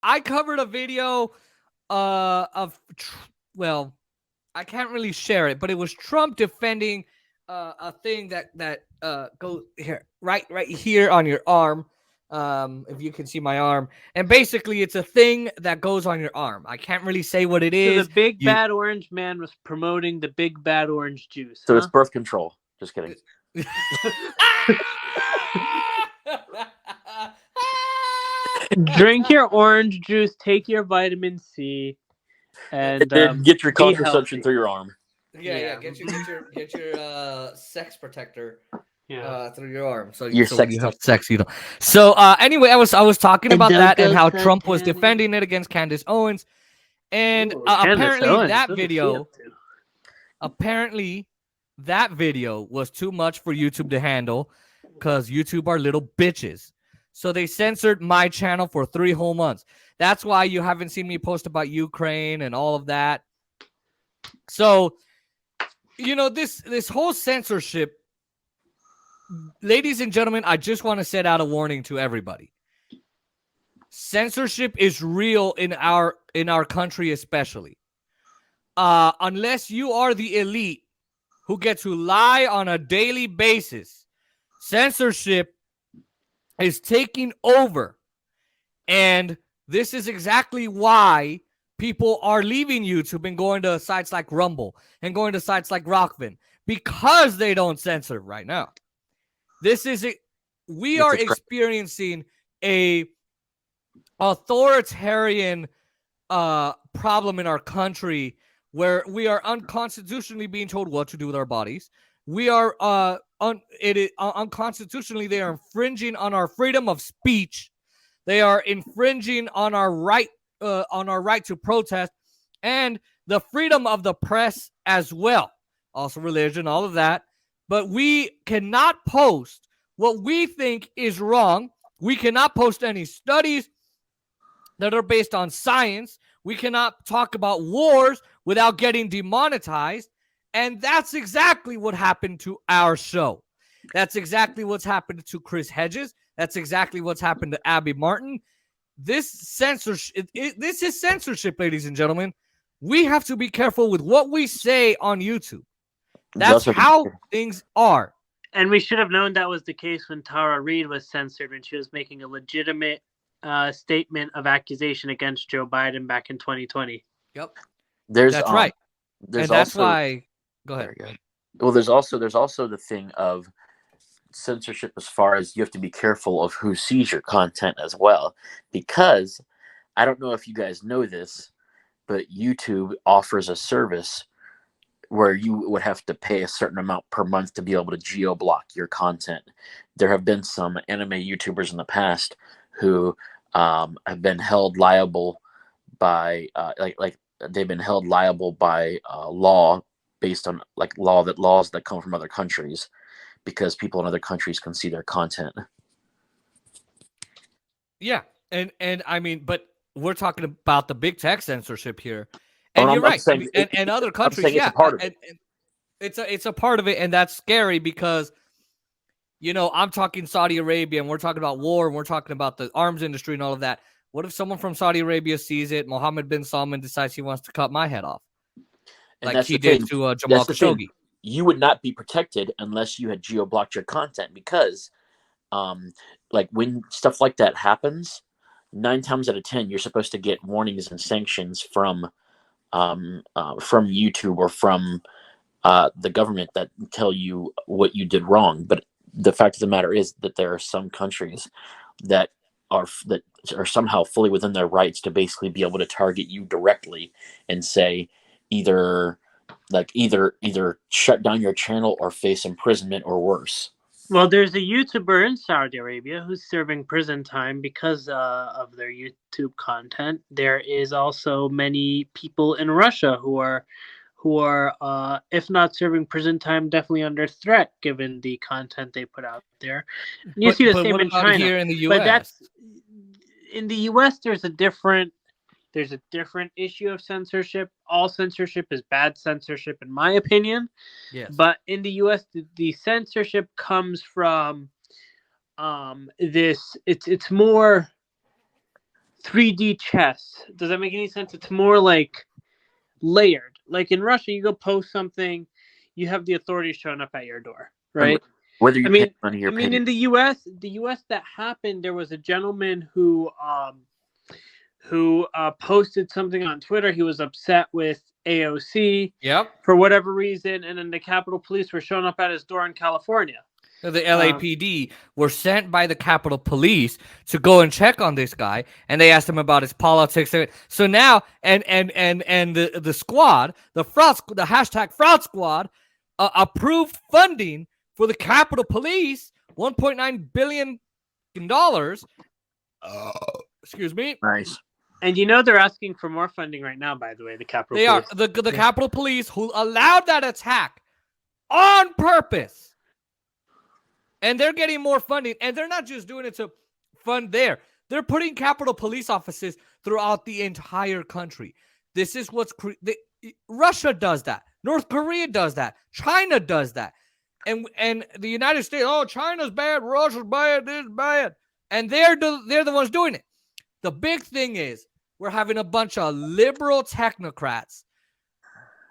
I covered a video well, I can't really share it, but it was Trump defending a thing that goes here, right here on your arm. If you can see my arm, and basically it's a thing that goes on your arm. I can't really say what it So the is. big You bad orange man was promoting the big bad orange juice, So it's huh? birth control. Just kidding. Drink your orange juice, take your vitamin C, And and then get your be contraception healthy. through your arm. Yeah. Yeah. Get your sex protector Yeah. through your arm, so Your when sex you have teeth. sex, you don't. So anyway, I was talking And about don't that and go how Trump was suntanning. defending it against Candace Owens, and Ooh, Candace apparently Owens, what is she up to? apparently that video was too much for YouTube to handle, because YouTube are little bitches. So they censored my channel for 3 whole months. That's why you haven't seen me post about Ukraine and all of that. So this whole censorship, ladies and gentlemen, I just want to set out a warning to everybody. Censorship is real in our country, especially. Unless you are the elite who get to lie on a daily basis, censorship is taking over. And this is exactly why people are leaving YouTube and going to sites like Rumble and going to sites like Rockfin, because they don't censor right now. We are experiencing a authoritarian problem in our country, where we are unconstitutionally being told what to do with our bodies. We are unconstitutionally, they are infringing on our freedom of speech. They are infringing on our right to protest, and the freedom of the press as well. Also religion, all of that. But we cannot post what we think is wrong. We cannot post any studies that are based on science. We cannot talk about wars without getting demonetized. And that's exactly what happened to our show. That's exactly what's happened to Chris Hedges. That's exactly what's happened to Abby Martin. This this is censorship, ladies and gentlemen. We have to be careful with what we say on YouTube. That's how things are. And we should have known that was the case when Tara Reid was censored when she was making a legitimate statement of accusation against Joe Biden back in 2020. Yep. There's That's right. There's And that's also why. Go ahead. Well, there's also the thing of censorship as far as you have to be careful of who sees your content as well, because I don't know if you guys know this, but YouTube offers a service where you would have to pay a certain amount per month to be able to geo-block your content. There have been some anime YouTubers in the past who have been held liable by like they've been held liable by law, based on laws that come from other countries, because people in other countries can see their content. Yeah, and I mean, but we're talking about the big tech censorship here, and you're right. And other countries, yeah, and it's a part of it, and that's scary because I'm talking Saudi Arabia, and we're talking about war, and we're talking about the arms industry and all of that. What if someone from Saudi Arabia sees it? Mohammed bin Salman decides he wants to cut my head off, And like he did to Jamal Khashoggi. You would not be protected unless you had geo-blocked your content, because like when stuff like that happens, 9 times out of 10 you're supposed to get warnings and sanctions from YouTube or from the government that tell you what you did wrong. But the fact of the matter is that there are some countries that are somehow fully within their rights to basically be able to target you directly and say either shut down your channel or face imprisonment or worse. Well, there's a YouTuber in Saudi Arabia who's serving prison time because of their YouTube content. There is also many people in Russia who are, if not serving prison time, definitely under threat given the content they put out there. And you see the same in China. Here in the U.S.? But that's in the U.S. There's a different issue of censorship. All censorship is bad censorship, in my opinion. Yes. But in the U.S., the censorship comes from this. It's more 3D chess. Does that make any sense? It's more like layered. Like in Russia, you go post something, you have the authorities showing up at your door, And right? whether I you pay mean, money I or mean, pay, in the U.S. that happened. There was a gentleman who posted something on Twitter. He was upset with AOC Yep. for whatever reason, and then the Capitol Police were showing up at his door in California. The LAPD were sent by the Capitol Police to go and check on this guy, and they asked him about his politics. So now, and the squad, the hashtag fraud squad, approved funding for the Capitol Police, $1.9 billion. Excuse me. nice. And they're asking for more funding right now. By the way, the Capitol They Police. are the Capitol Police who allowed that attack on purpose. And they're getting more funding, and they're not just doing it to fund there. They're putting Capitol Police offices throughout the entire country. This is what's Russia does that. North Korea does that. China does that. And the United States, oh, China's bad, Russia's bad, this is bad. And they're the ones doing it. The big thing is we're having a bunch of liberal technocrats,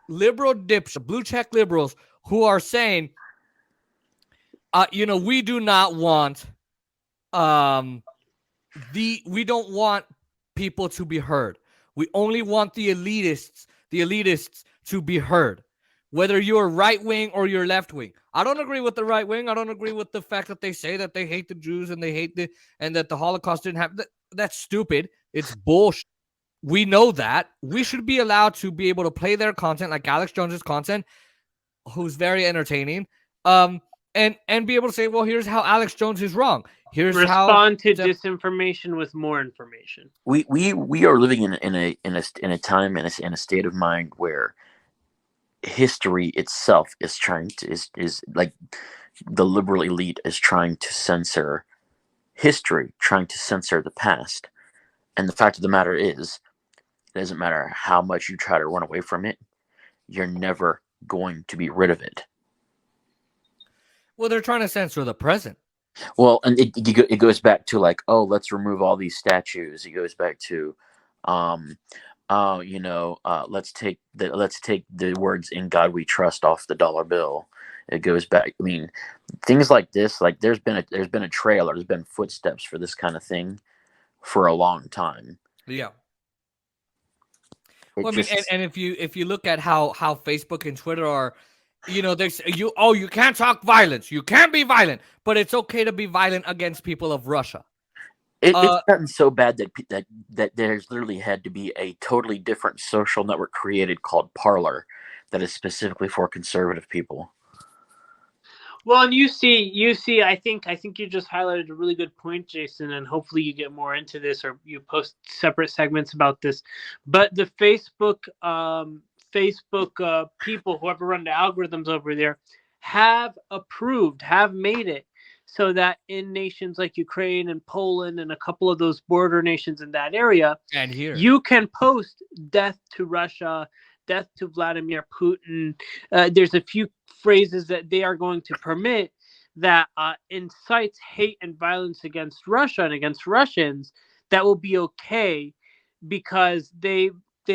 liberal dipshits, blue check liberals who are saying, we do not want we don't want people to be heard. We only want the elitists to be heard. Whether you're right wing or you're left wing. I don't agree with the right wing. I don't agree with the fact that they say that they hate the Jews and they hate and that the Holocaust didn't happen. That's stupid. It's bullshit. We know that. We should be allowed to be able to play their content, like Alex Jones's content, who's very entertaining. And be able to say, well, here's how Alex Jones is wrong. Here's respond to disinformation with more information. We are living in a time in a state of mind where history itself is trying to is like the liberal elite is trying to censor history, trying to censor the past. And the fact of the matter is, it doesn't matter how much you try to run away from it, you're never going to be rid of it. Well, they're trying to censor the present. Well, and it goes back to like, oh, let's remove all these statues. It goes back to, let's take the words "In God We Trust" off the dollar bill. It goes back. I mean, things like this. Like there's been a trail, or there's been footsteps for this kind of thing for a long time. Yeah. Well, and if you look at how Facebook and Twitter are. You can't talk violence. You can't be violent, but it's okay to be violent against people of Russia. It's gotten so bad that there's literally had to be a totally different social network created called Parler that is specifically for conservative people. Well, and you see, I think you just highlighted a really good point, Jason, and hopefully you get more into this or you post separate segments about this. But the Facebook people, whoever run the algorithms over there, have made it so that in nations like Ukraine and Poland and a couple of those border nations in that area, and here you can post death to Russia, death to Vladimir Putin. There's a few phrases that they are going to permit that incites hate and violence against Russia and against Russians. That will be okay because they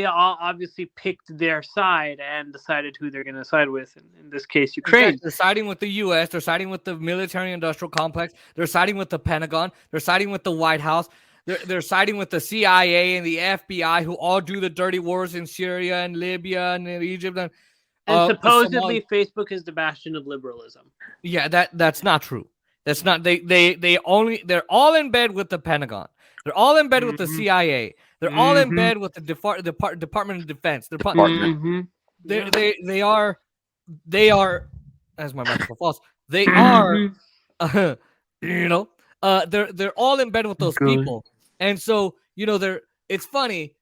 all obviously picked their side and decided who they're going to side with. In this case, Ukraine. Exactly. They're siding with the U.S. They're siding with the military-industrial complex. They're siding with the Pentagon. They're siding with the White House. They're siding with the CIA and the FBI, who all do the dirty wars in Syria and Libya and in Egypt. And supposedly, Facebook is the bastion of liberalism. Yeah, that's not true. That's not. They're all in bed with the Pentagon. They're all in bed with the CIA. They're all in bed with the Department of Defense. They are, as my microphone falls, they are, they're all in bed with those people. And so, it's funny.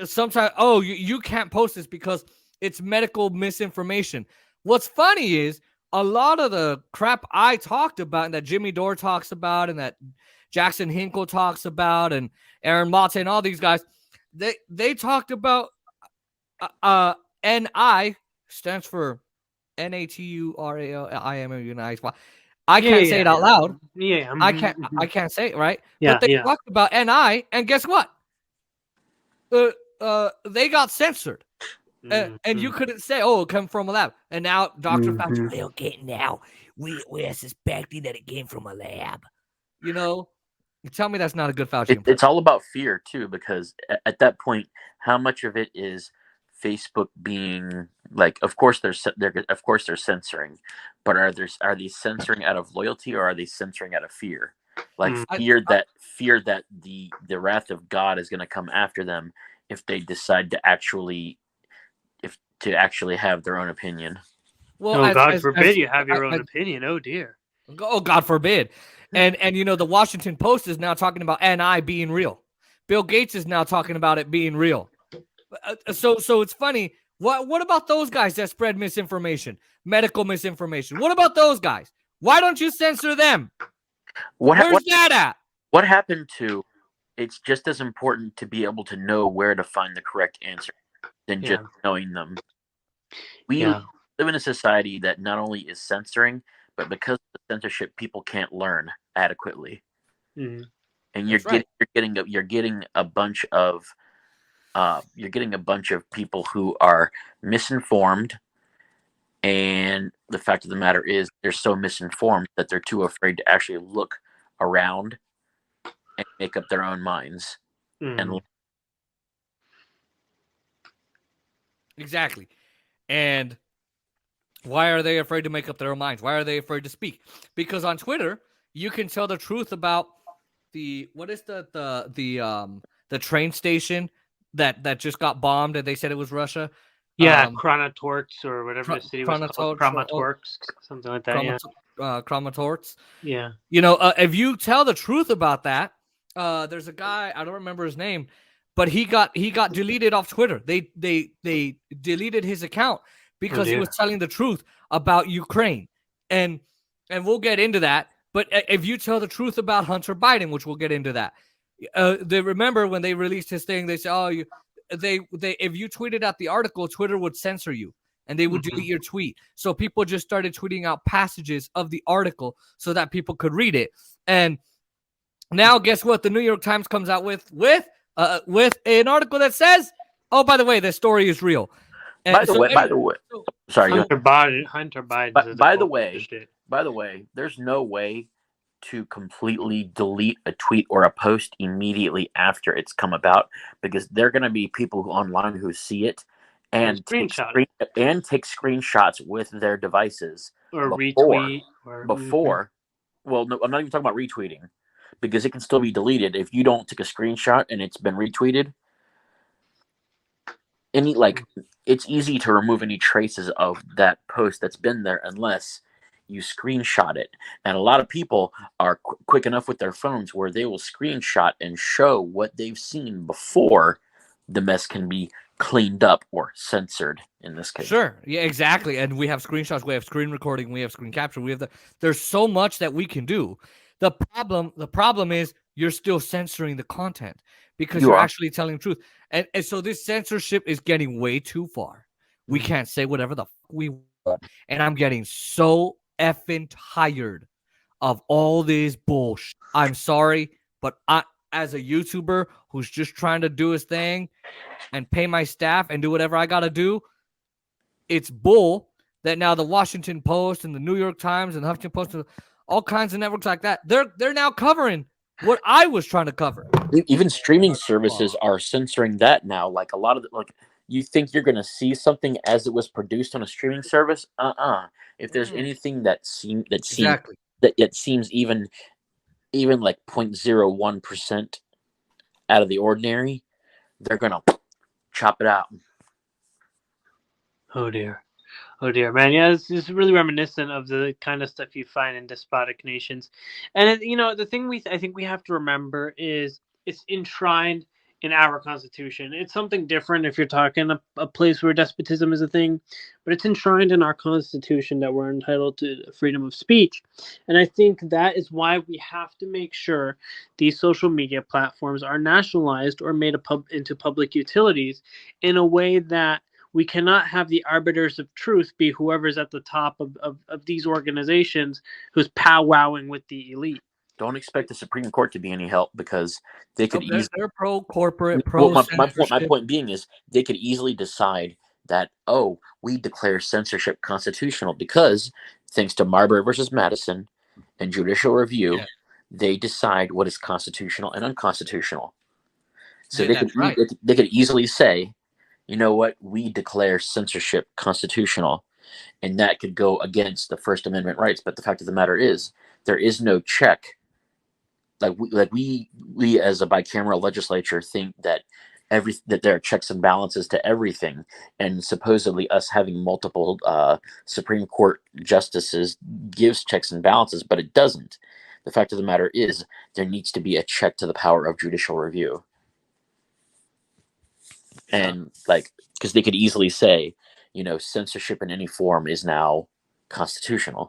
Sometimes, you can't post this because it's medical misinformation. What's funny is a lot of the crap I talked about and that Jimmy Dore talks about and that Jackson Hinkle talks about and Aaron Mate and all these guys, they talked about NI stands for NATURALIMUNITY. I can't say it out loud. Yeah. I can't say it, right? Yeah, but they yeah. talked about NI, and guess what? They got censored. And you couldn't say, "Oh, it came from a lab." And now Dr. Fauci, well, okay, now we are suspecting that it came from a lab. You know, you tell me that's not a good Fauci impression. It's all about fear too, because at that point, how much of it is Facebook being like? Of course, they're censoring, but are they censoring out of loyalty, or are they censoring out of fear? Like fear that the wrath of God is going to come after them if they decide to actually have their own opinion. Well, God forbid you have your own opinion. Oh dear. Oh, God forbid. And the Washington Post is now talking about NI being real. Bill Gates is now talking about it being real. So it's funny. What about those guys that spread misinformation, medical misinformation? What about those guys? Why don't you censor them? Where's that at? What happened to? It's just as important to be able to know where to find the correct answer than just knowing them. We live in a society that not only is censoring, but because of the censorship, people can't learn adequately. And you're getting a bunch of people who are misinformed, and the fact of the matter is they're so misinformed that they're too afraid to actually look around and make up their own minds. Exactly. And why are they afraid to make up their own minds? Why are they afraid to speak? Because on Twitter, you can tell the truth about the train station that just got bombed, and they said it was Russia. Yeah, Kramatorsk or whatever the city was called. Kramatorsk, something like that. Kramatorsk. Yeah. If you tell the truth about that, there's a guy, I don't remember his name, but he got deleted off Twitter. They deleted his account because he was telling the truth about Ukraine. And we'll get into that. But if you tell the truth about Hunter Biden, which we'll get into that, they remember when they released his thing, they said, "Oh, if you tweeted out the article, Twitter would censor you and they would delete your tweet." So people just started tweeting out passages of the article so that people could read it. And now, guess what? The New York Times comes out with an article that says, "Oh, by the way, this story is real." And by the way, sorry, Hunter Biden. By the way, there's no way to completely delete a tweet or a post immediately after it's come about, because there are going to be people online who see it and take screenshots with their devices or retweet before. Well, no, I'm not even talking about retweeting, because it can still be deleted if you don't take a screenshot and it's been retweeted. It's easy to remove any traces of that post that's been there unless you screenshot it. And a lot of people are quick enough with their phones where they will screenshot and show what they've seen before the mess can be cleaned up or censored in this case. Sure. Yeah, exactly. And we have screenshots, we have screen recording, we have screen capture, there's so much that we can do. The problem is you're still censoring the content because you're actually telling the truth. And so this censorship is getting way too far. We can't say whatever the we want. And I'm getting so effing tired of all this bullshit. I'm sorry, but I, as a YouTuber who's just trying to do his thing and pay my staff and do whatever I got to do, it's bull that now the Washington Post and the New York Times and the Huffington Post, all kinds of networks like that, they're now covering what I was trying to cover. Even streaming services are censoring that now. Like a lot of you think you're going to see something as it was produced on a streaming service. If there's anything that seems even like 0.01% out of the ordinary, they're going to chop it out. Oh dear, man. Yeah, it's really reminiscent of the kind of stuff you find in despotic nations. And the thing I think we have to remember is it's enshrined in our Constitution. It's something different if you're talking a place where despotism is a thing, but it's enshrined in our Constitution that we're entitled to freedom of speech. And I think that is why we have to make sure these social media platforms are nationalized or made into public utilities in a way that we cannot have the arbiters of truth be whoever's at the top of these organizations who's powwowing with the elite. Don't expect the Supreme Court to be any help, because they could easily. They're pro corporate, Well, pro my censorship. point being is they could easily decide that, oh, we declare censorship constitutional because, thanks to Marbury versus Madison and judicial review, Yeah. they decide what is constitutional and unconstitutional. So Yeah, that's right. they could easily say, you know what, we declare censorship constitutional, and that could go against the First Amendment rights. But the fact of the matter is, there is no check. We as a bicameral legislature think that that there are checks and balances to everything, and supposedly us having multiple Supreme Court justices gives checks and balances, but it doesn't. The fact of the matter is, there needs to be a check to the power of judicial review. And because they could easily say, censorship in any form is now constitutional.